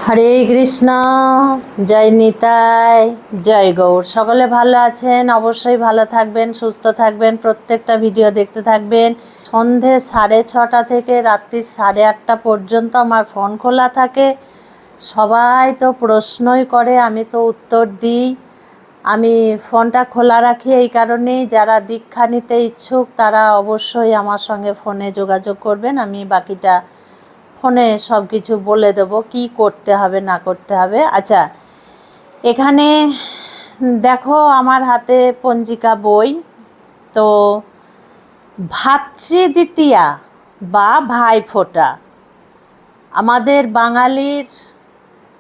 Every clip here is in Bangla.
হরে কৃষ্ণ। জয় নিতাই, জয় গৌর। সকলে ভালো আছেন? অবশ্যই ভালো থাকবেন, সুস্থ থাকবেন, প্রত্যেকটা ভিডিও দেখতে থাকবেন। সন্ধে 6:30 থেকে রাত্রি 8:30 পর্যন্ত আমার ফোন খোলা থাকে। সবাই তো প্রশ্নই করে, আমি তো উত্তর দিই। আমি ফোনটা খোলা রাখি এই কারণেই, যারা দীক্ষা নিতে ইচ্ছুক তারা অবশ্যই আমার সঙ্গে ফোনে যোগাযোগ করবেন। আমি বাকিটা ফোনে সব কিছু বলে দেবো, কি করতে হবে না করতে হবে। আচ্ছা, এখানে দেখো আমার হাতে পঞ্জিকা বই। তো ভাতৃদ্বিতীয়া বা ভাইফোঁটা, আমাদের বাঙালির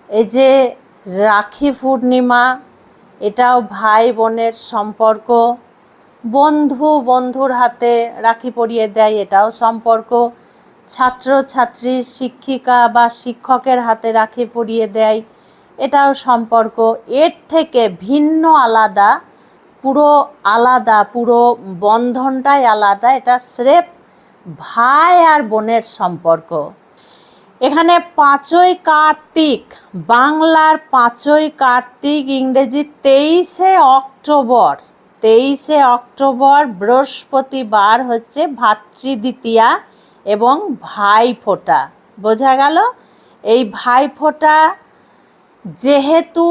এই যে রাখি পূর্ণিমা, এটাও ভাই বোনের সম্পর্ক। বন্ধু বন্ধুর হাতে রাখি পরিয়ে দেয়, এটাও সম্পর্ক। ছাত্র ছাত্রী শিক্ষিকা বা শিক্ষকের হাতে রাখি পরিয়ে দেয়, এটাও সম্পর্ক। এর থেকে ভিন্ন আলাদা, পুরো আলাদা, পুরো বন্ধনটাই আলাদা। এটা স্রেফ ভাই আর বোনের সম্পর্ক। এখানে 5ই কার্তিক, বাংলার 5ই কার্তিক, ইংরেজি 23শে অক্টোবর, 23শে অক্টোবর বৃহস্পতিবার হচ্ছে ভাতৃদ্বিতীয়া এবং ভাইফোঁটা। বোঝা গেল? এই ভাইফোঁটা যেহেতু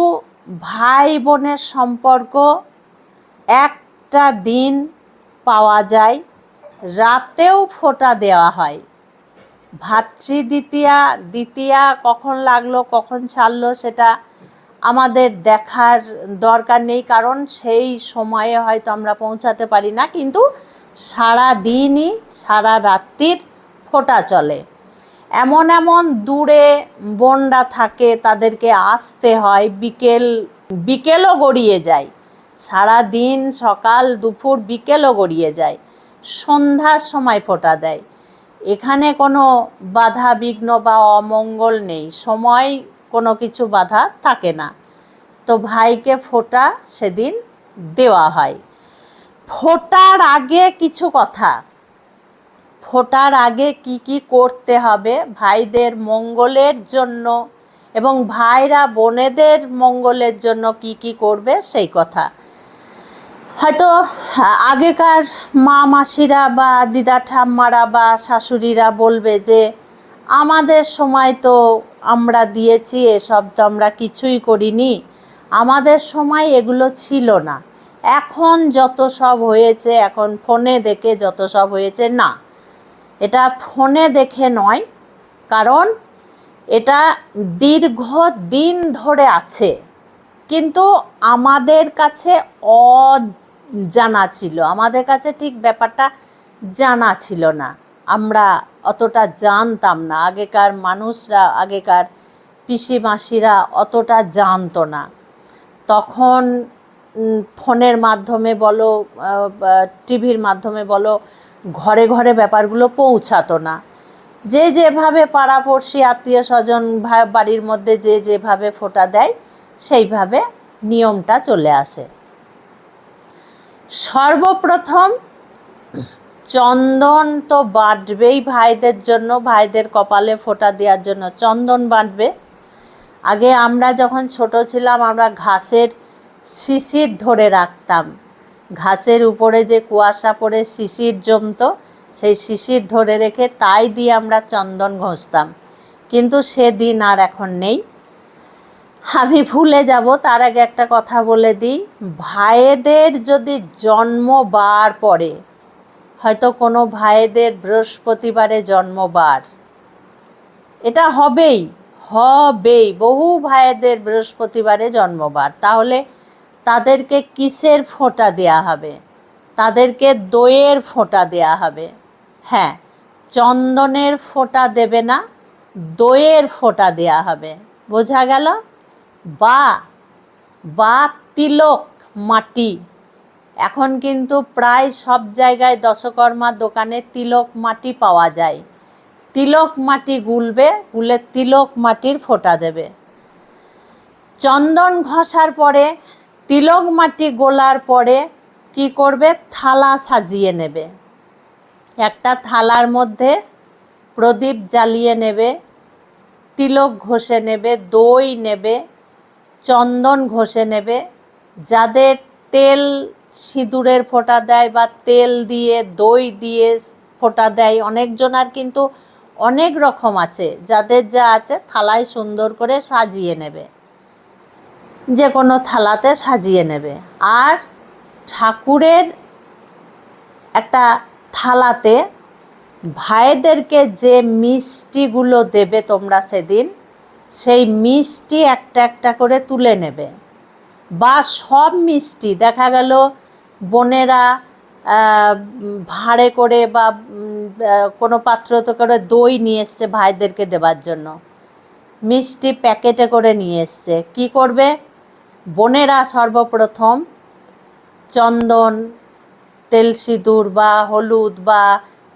ভাই বোনের সম্পর্ক, একটা দিন পাওয়া যায়, রাতেও ফোঁটা দেওয়া হয়। ভাতৃদ্বিতীয়া, দ্বিতীয়া কখন লাগলো কখন ছাড়লো সেটা আমাদের দেখার দরকার নেই, কারণ সেই সময়ে হয়তো আমরা পৌঁছাতে পারি না, কিন্তু সারা দিনই, সারা রাত্রির ফোঁটা চলে। এমন এমন দূরে বোনরা থাকে, তাদেরকে আসতে হয়, বিকেলও গড়িয়ে যায়। সারা দিন, সকাল দুপুর বিকেলও গড়িয়ে যায়, সন্ধ্যার সময় ফোঁটা দেয়। এখানে কোনো বাধা বিঘ্ন বা অমঙ্গল নেই, সময় কোনো কিছু বাধা থাকে না। তো ভাইকে ফোঁটা সেদিন দেওয়া হয়। ফোঁটার আগে কিছু কথা, ফোঁটার আগে কি কি করতে হবে ভাইদের মঙ্গলের জন্য, এবং ভাইরা বোনেদের মঙ্গলের জন্য কি কি করবে সেই কথা। হয়তো আগেকার মা মাসিরা বা দিদা ঠাম্মারা বা শাশুড়িরা বলবে যে আমাদের সময় তো আমরা দিয়েছি, এসব তো আমরা কিছুই করিনি, আমাদের সময় এগুলো ছিল না, এখন যত সব হয়েছে, এখন ফোনে দেখে যত সব হয়েছে। না, এটা ফোনে দেখে নয়, কারণ এটা দীর্ঘদিন ধরে আছে, কিন্তু আমাদের কাছে অজানা ছিল, আমাদের কাছে ঠিক ব্যাপারটা জানা ছিল না, আমরা অতটা জানতাম না। আগেকার মানুষরা, আগেকার পিসি মাসিরা অতটা জানতো না। তখন ফোনের মাধ্যমে বলো, টিভির মাধ্যমে বলো, ঘরে ঘরে ব্যাপারগুলো পৌঁছাতো না। যে যেভাবে পাড়াপড়শি আত্মীয় স্বজন বাড়ির মধ্যে যে যেভাবে ফোঁটা দেয়, সেইভাবে নিয়মটা চলে আসে। সর্বপ্রথম চন্দন তো বাটবেই ভাইদের জন্য, ভাইদের কপালে ফোঁটা দেওয়ার জন্য চন্দন বাটবে। আগে আমরা যখন ছোট ছিলাম, আমরা ঘাসের শিশির ধরে রাখতাম, ঘাসের উপরে যে কুয়াশা পড়ে শিশির জমতো, সেই শিশির ধরে রেখে তাই দিয়ে আমরা চন্দন ঘষতাম, কিন্তু সেদিন আর এখন নেই। আমি ভুলে যাব, তার আগে একটা কথা বলে দিই। ভাইদের যদি জন্মবার পড়ে, হয়তো কোনো ভাইদের বৃহস্পতিবারে জন্মবার, এটা হবেই, বহু ভাইদের বৃহস্পতিবারে জন্মবার, তাহলে তাদেরকে কিসের ফোঁটা দেয়া হবে? তাদেরকে দইয়ের ফোঁটা দেয়া হবে। হ্যাঁ, চন্দনের ফোঁটা দেবে না, দইয়ের ফোঁটা দেয়া হবে। বোঝা গেল? বা তিলক মাটি, এখন কিন্তু প্রায় সব জায়গায় দশকর্মার দোকানে তিলক মাটি পাওয়া যায়। তিলক মাটি গুলবে, গুলে তিলক মাটির ফোঁটা দেবে। চন্দন ঘষার পরে, তিলক মাটি গোলার পরে কি করবে? থালা সাজিয়ে নেবে। একটা থালার মধ্যে প্রদীপ জ্বালিয়ে নেবে, তিলক ঘষে নেবে, দই নেবে, চন্দন ঘষে নেবে। যাদের তেল সিঁদুরের ফোঁটা দেয় বা তেল দিয়ে দই দিয়ে ফোঁটা দেয়, অনেকজনার কিন্তু অনেক রকম আছে। যাদের যা আছে থালায় সুন্দর করে সাজিয়ে নেবে, যে কোনো থালাতে সাজিয়ে নেবে। আর ঠাকুরের একটা থালাতে ভাইদেরকে যে মিষ্টিগুলো দেবে তোমরা সেদিন, সেই মিষ্টি একটা একটা করে তুলে নেবে। বা সব মিষ্টি, দেখা গেল বোনেরা ভাঁড়ে করে বা কোনো পাত্রতে করে দই নিয়ে এসছে ভাইদেরকে দেবার জন্য, মিষ্টি প্যাকেটে করে নিয়ে এসছে। কী করবে? বোনেরা সর্বপ্রথম চন্দন, তেল সিঁদুর বা হলুদ বা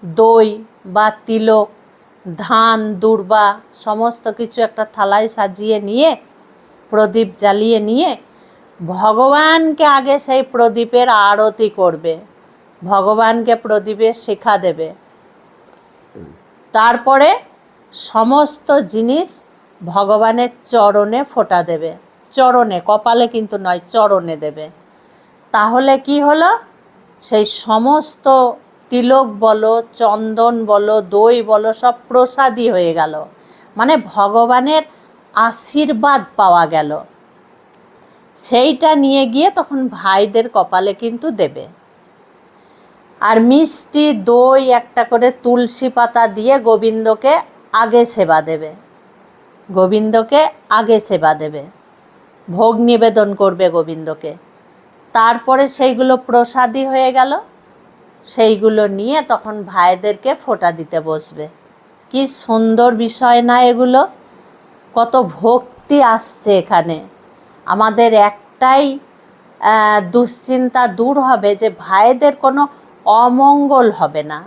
দই বা তিলক, ধান, দূর্বা সমস্ত কিছু একটা থালায় সাজিয়ে নিয়ে, প্রদীপ জ্বালিয়ে নিয়ে ভগবানকে আগে সেই প্রদীপের আরতি করবে, ভগবানকে প্রদীপের শিখা দেবে। তারপরে সমস্ত জিনিস ভগবানের চরণে ফোঁটা দেবে। চরণে, কপালে কিন্তু নয়, চরণে দেবে। তাহলে কি হলো? সেই সমস্ত তিলক বলো, চন্দন বলো, দই বলো, সব প্রসাদী হয়ে গেল, মানে ভগবানের আশীর্বাদ পাওয়া গেল। সেইটা নিয়ে গিয়ে তখন ভাইদের কপালে কিন্তু দেবে। আর মিষ্টি, দই, একটা করে তুলসী পাতা দিয়ে গোবিন্দকে আগে সেবা দেবে, গোবিন্দকে আগে সেবা দেবে, ভোগ নিবেদন করবে গোবিন্দকে। তারপরে সেইগুলো প্রসাদী হয়ে গেল, সেইগুলো নিয়ে তখন ভাইদেরকে ফোঁটা দিতে বসবে। কি সুন্দর বিষয় না এগুলো! কত ভক্তি আসছে এখানে। আমাদের একটাই দুশ্চিন্তা দূর হবে যে ভাইদের কোনো অমঙ্গল হবে না।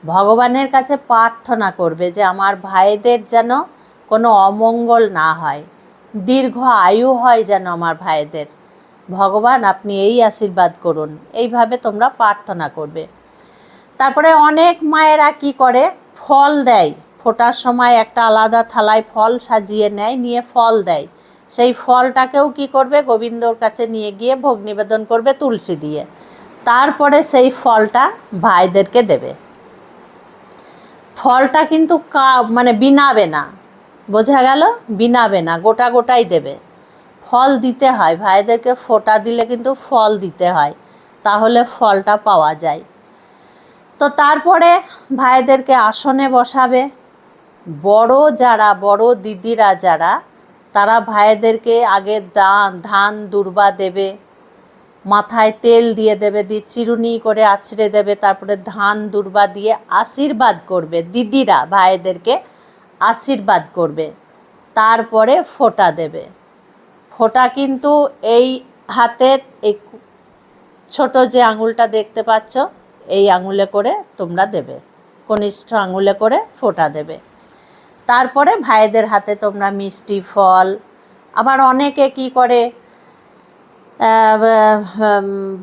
ভগবানের কাছে প্রার্থনা করবে যে আমার ভাইদের যেন কোনো অমঙ্গল না হয়, দীর্ঘ আয়ু হয় যেন আমার ভাইদের। ভগবান আপনি এই আশীর্বাদ করুন, এইভাবে তোমরা প্রার্থনা করবে। তারপরে অনেক মায়েরা কি করে, ফল দেয়। ফোটার সময় একটা আলাদা থালায় ফল সাজিয়ে নেয়, নিয়ে ফল দেয়। সেই ফলটাকেও কি করবে, গোবিন্দর কাছে নিয়ে গিয়ে ভোগ নিবেদন করবে তুলসী দিয়ে। তারপরে সেই ফলটা ভাইদেরকে দেবে। ফলটা কিন্তু মানে বিনাবে না, বোঝা গেল? বিনাবে না, গোটা গোটাই দেবে। ফল দিতে হয় ভাইদেরকে, ফোঁটা দিলে কিন্তু ফল দিতে হয়, তাহলে ফলটা পাওয়া যায়। তো তারপরে ভাইদেরকে আসনে বসাবে। বড় যারা, বড় দিদিরা যারা, তারা ভাইদেরকে আগে ধান দূর্বা দেবে, মাথায় তেল দিয়ে দেবে, দিয়ে চিরুনি করে আছড়ে দেবে। তারপরে ধান দূর্বা দিয়ে আশীর্বাদ করবে, দিদিরা ভাইদেরকে আশীর্বাদ করবে। তারপরে ফোঁটা দেবে। ফোঁটা কিন্তু এই হাতের এই ছোট যে আঙুলটা দেখতে পাচ্ছ, এই আঙুলে করে তোমরা দেবে, কনিষ্ঠ আঙুলে করে ফোঁটা দেবে। তারপরে ভাইদের হাতে তোমরা মিষ্টি, ফল, আবার অনেকে কি করে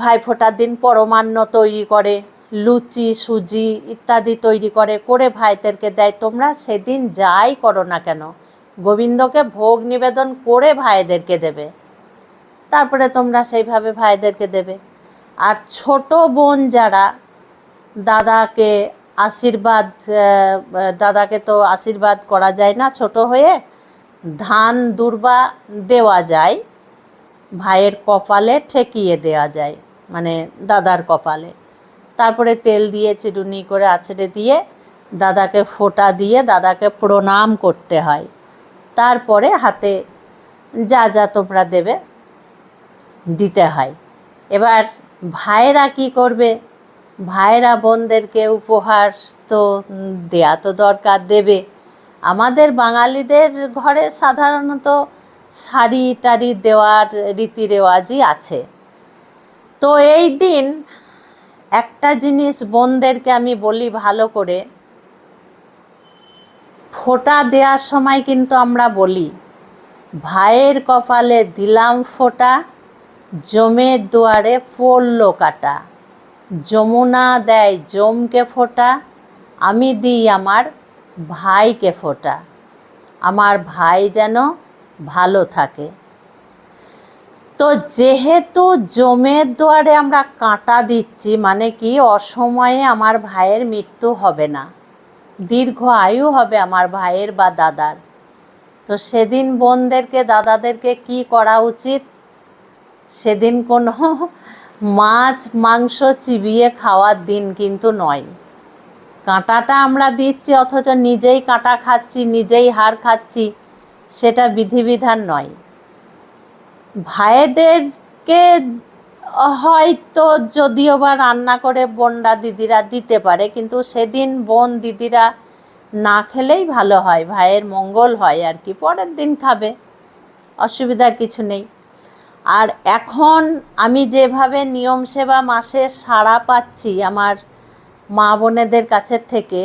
ভাই ফোঁটার দিন পরমান্ন তৈরি করে, লুচি, সুজি ইত্যাদি তৈরি করে ভাইদেরকে দেয়। তোমরা সেদিন যাই করো না কেন, গোবিন্দকে ভোগ নিবেদন করে ভাইদেরকে দেবে। তারপরে তোমরা সেইভাবে ভাইদেরকে দেবে। আর ছোট বোন যারা, দাদাকে আশীর্বাদ, দাদাকে তো আশীর্বাদ করা যায় না ছোট হয়ে, ধান দূর্বা দেওয়া যায়, ভাইয়ের কপালে ঠেকিয়ে দেওয়া যায়, মানে দাদার কপালে। তারপরে তেল দিয়ে চিরুনি করে আছড়ে দিয়ে দাদাকে ফোঁটা দিয়ে দাদাকে প্রণাম করতে হয়। তারপরে হাতে যা যা তোমরা দেবে দিতে হয়। এবার ভাইয়েরা কি করবে, ভাইয়েরা বোনদেরকে উপহার তো দেয়া তো দরকার, দেবে। আমাদের বাঙালিদের ঘরে সাধারণত শাড়ি টাড়ি দেওয়ার রীতি রেওয়াজই আছে। তো এই দিন একটা জিনিস বোনদেরকে আমি বলি ভালো করে, ফোঁটা দেওয়ার সময় কিন্তু আমরা বলি, ভাইয়ের কপালে দিলাম ফোঁটা, জমের দুয়ারে পড়ল কাটা। যমুনা দেয় জমকে ফোঁটা, আমি দিই আমার ভাইকে ফোঁটা। আমার ভাই যেন ভালো থাকে। তো যেহেতু জমের দুয়ারে আমরা কাঁটা দিচ্ছি, মানে কি অসময়ে আমার ভাইয়ের মৃত্যু হবে না, দীর্ঘ আয়ু হবে আমার ভাইয়ের বা দাদার। তো সেদিন বোনদেরকে দাদাদেরকে কি করা উচিত? সেদিন কোনো মাছ মাংস চিবিয়ে খাওয়ার দিন কিন্তু নয়। কাঁটাটা আমরা দিচ্ছি অথচ নিজেই কাঁটা খাচ্ছি, নিজেই হাড় খাচ্ছি, সেটা বিধিবিধান নয়। ভাইদেরকে হয়তো যদিও বা রান্না করে বোনরা দিদিরা দিতে পারে, কিন্তু সেদিন বোন দিদিরা না খেলেই ভালো হয়, ভাইয়ের মঙ্গল হয় আর কি, পরের দিন খাবে, অসুবিধার কিছু নেই। আর এখন আমি যেভাবে নিয়ম সেবা মাসে সাড়া পাচ্ছি আমার মা বোনেদের কাছের থেকে,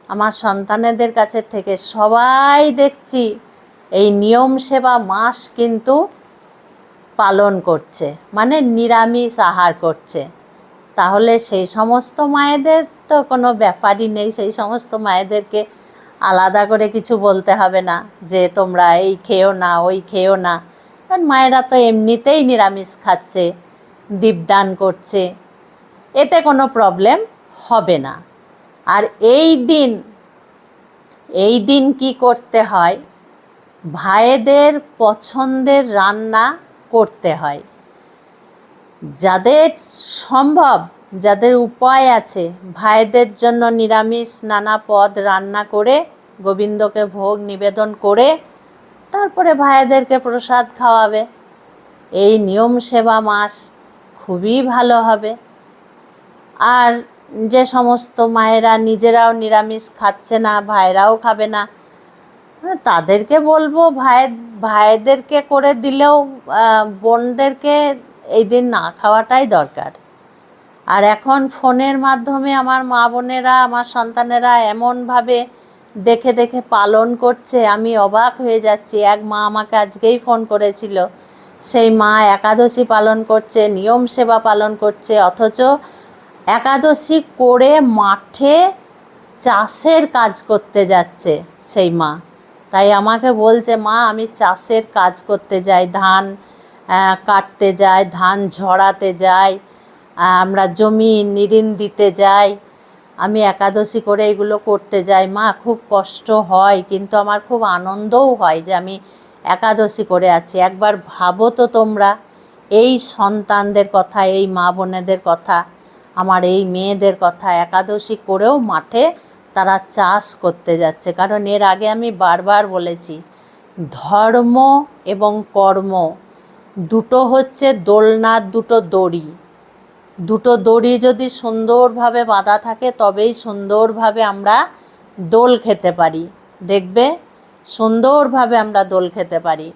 আমার সন্তানেদের কাছের থেকে, সবাই দেখছি এই নিয়ম সেবা মাস কিন্তু পালন করছে, মানে নিরামিষ আহার করছে। তাহলে সেই সমস্ত মায়েদের তো কোনো ব্যাপারই নেই, সেই সমস্ত মায়েদেরকে আলাদা করে কিছু বলতে হবে না যে তোমরা এই খেও না ওই খেও না, কারণ মায়েরা তো এমনিতেই নিরামিষ খাচ্ছে, দীপদান করছে, এতে কোনো প্রবলেম হবে না। আর এই দিন কি করতে হয়? ভাইদের পছন্দের রান্না করতে হয়। যাদের সম্ভব, যাদের উপায় আছে, ভাইদের জন্য নিরামিষ নানা পদ রান্না করে গোবিন্দকে ভোগ নিবেদন করে তারপরে ভাইদেরকে প্রসাদ খাওয়াবে। এই নিয়ম সেবা মাস খুবই ভালো হবে। আর যে সমস্ত মায়েরা নিজেরাও নিরামিষ খাচ্ছে না, ভাইরাও খাবে না, তাদেরকে বলবো ভাইদেরকে করে দিলেও বোনদেরকে এই দিন না খাওয়াটাই দরকার। আর এখন ফোনের মাধ্যমে আমার মা বোনেরা, আমার সন্তানেরা এমনভাবে দেখে দেখে পালন করছে, আমি অবাক হয়ে যাচ্ছি। এক মা আমাকে আজকেই ফোন করেছিল, সেই মা একাদশী পালন করছে, নিয়ম সেবা পালন করছে, অথচ একাদশী করে মাঠে চাষের কাজ করতে যাচ্ছে সেই মা। তাই আমাকে বলছে, মা আমি চাষের কাজ করতে যাই, ধান কাটতে যাই, ধান ঝরাতে যাই, আমরা জমি নিড়িন দিতে যাই, আমি একাদশী করে এগুলো করতে যাই মা, খুব কষ্ট হয় কিন্তু আমার খুব আনন্দও হয় যে আমি একাদশী করে আছি। একবার ভাবো তো তোমরা এই সন্তানদের কথা, এই মা বোনেদের কথা, আমার এই মেয়েদের কথা, একাদশী করেও মাঠে তারা চাষ করতে যাচ্ছে। কারণ এর আগে আমি বারবার বলেছি, ধর্ম এবং কর্ম দুটো হচ্ছে দোলনার দুটো দড়ি। দুটো দড়ি যদি সুন্দরভাবে বাঁধা থাকে তবেই সুন্দরভাবে আমরা দোল খেতে পারি, দেখবে সুন্দরভাবে আমরা দোল খেতে পারি।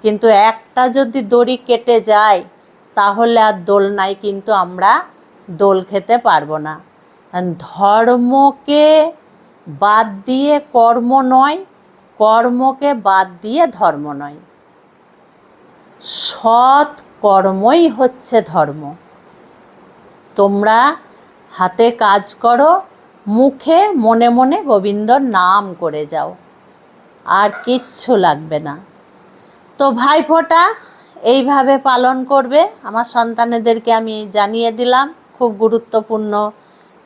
কিন্তু একটা যদি দড়ি কেটে যায় তাহলে আর দোলনায় কিন্তু আমরা দোল খেতে পারবো না। ধর্মকে বাদ দিয়ে কর্ম নয়, কর্মকে বাদ দিয়ে ধর্ম নয়, সৎ কর্মই হচ্ছে ধর্ম। তোমরা হাতে কাজ করো, মুখে মনে মনে গোবিন্দর নাম করে যাও, আর কিচ্ছু লাগবে না। তো ভাইফোঁটা এইভাবে পালন করবে। আমার সন্তানেদেরকে আমি জানিয়ে দিলাম, খুব গুরুত্বপূর্ণ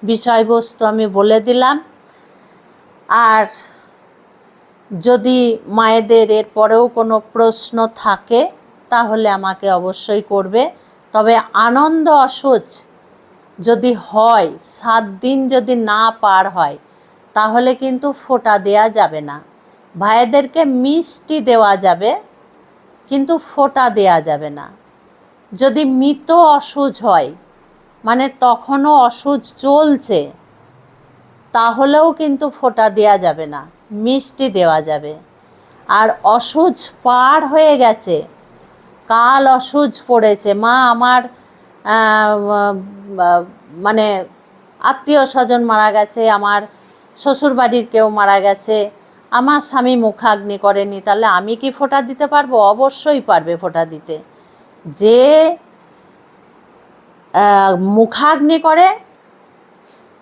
বিষয়বস্তু আমি বলে দিলাম। আর যদি মায়েদের এর পরেও কোনো প্রশ্ন থাকে তাহলে আমাকে অবশ্যই করবে। তবে আনন্দ অসুচ যদি হয়, 7 দিন যদি না পার হয়, তাহলে কিন্তু ফোঁটা দেয়া যাবে না। ভাইদেরকে মিষ্টি দেওয়া যাবে কিন্তু ফোঁটা দেয়া যাবে না। যদি মৃত অসুচ হয়, মানে তখনও অসুচ চলছে, তাহলেও কিন্তু ফোঁটা দেয়া যাবে না, মিষ্টি দেওয়া যাবে। আর অসুচ পার হয়ে গেছে, কাল অসুচ পড়েছে, মা আমার মানে আত্মীয় স্বজন মারা গেছে, আমার শ্বশুরবাড়ির কেউ মারা গেছে, আমার স্বামী মুখাগ্নি করেনি, তাহলে আমি কি ফোঁটা দিতে পারবো? অবশ্যই পারবে ফোঁটা দিতে। যে মুখাগ্নি করে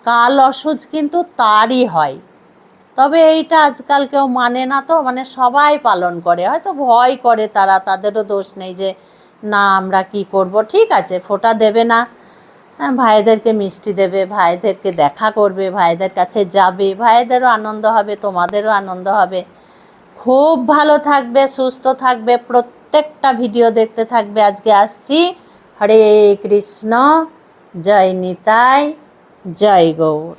কাল অসুচ কিন্তু তারই হয়। তবে এইটা আজকাল কেউ মানে না, তো মানে সবাই পালন করে, হয়তো ভয় করে তারা, তাদেরও দোষ নেই যে না আমরা কি করব। ঠিক আছে, ফোঁটা দেবে না, হ্যাঁ, ভাইদেরকে মিষ্টি দেবে, ভাইদেরকে দেখা করবে, ভাইদের কাছে যাবে, ভাইদেরও আনন্দ হবে, তোমাদেরও আনন্দ হবে। খুব ভালো থাকবে, সুস্থ থাকবে, প্রত্যেকটা ভিডিও দেখতে থাকবে। আজকে আসছি। হরে কৃষ্ণ, জয় নিতাই, জয় গৌর।